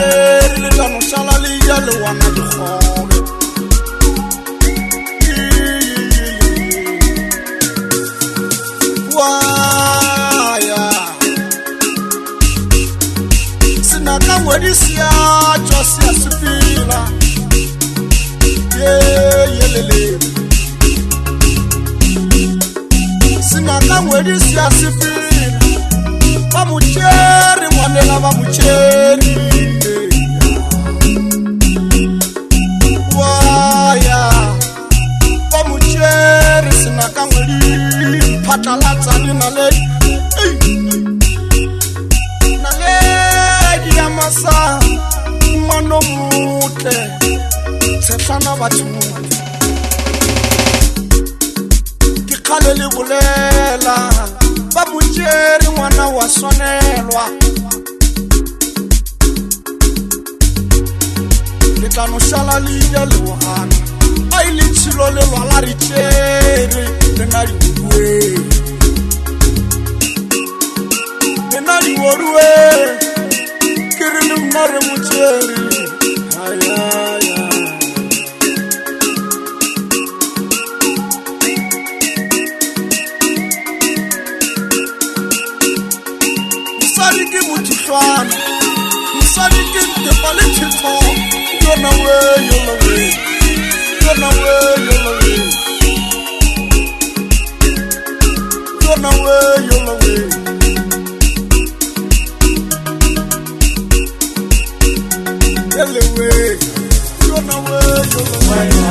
tšere le tla no šala le ja le wana dikgobe waya sina ka ngwedi sia tšwa sia sepila yelele sina ka ngwedi sia sepila ba motšere ngwanela ba motšere waya ba motšere sina ka ngwedi phatlalatsa nale ya masa mano motle tshetlana batho ke khale le bolela ba motšere ngwana wa swanelwa le tla no šala le ya le wana a ile tšhilo le lwala re tšere le na dibuwe le na dibuwe ke re le mna re motšere ayaya mosadi ke mothutlwana mosadi ke ntepa le thetho yona we yona we yona we yona we yona we yona we yele we yona we yona we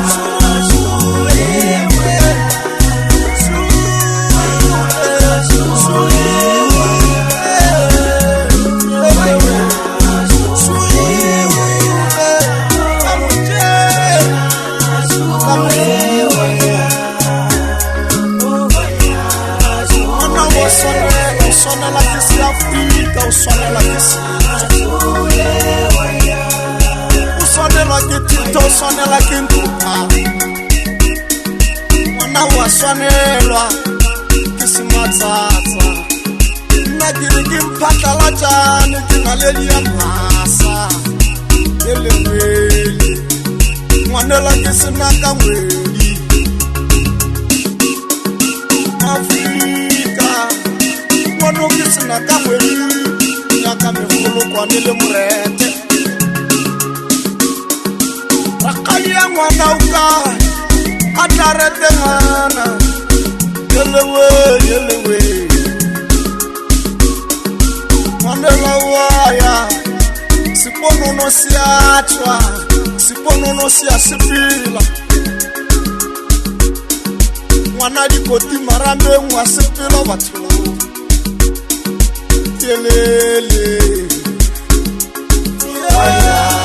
sonela ke ntupa mwana wa swanelwa ke sematsatsa nna ke re ke mphatlalatšane ke naledi ya masa elewele ngwanela ke senaka ngwedi Afrika ngwano ke senaka ngwedi nyaka megolo kwane le morete rakaya ngwana uka atarete ngana yelewe ngwanela waya siponono siatwa siponono siasipila ngwana dikoti marambe ngwa sepila batho yelele waya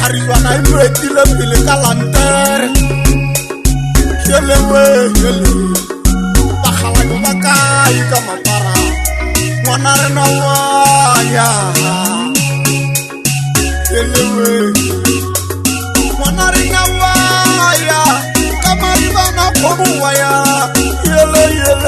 harilwana imetile pele ka lantere yelewe yele bakgalanyo ba kae ka mapara ngwana rena waya yelewe ngwana rena waya ka maribana kgomo waya yelewe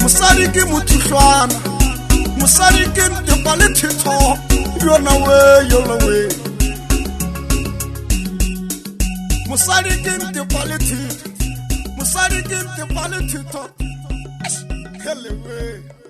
mosadi ke mothutlwana mosadi ke ntepa le thetho yona we mosadi ke ntepa le thetho mosadi ke ntepa le thetho hele we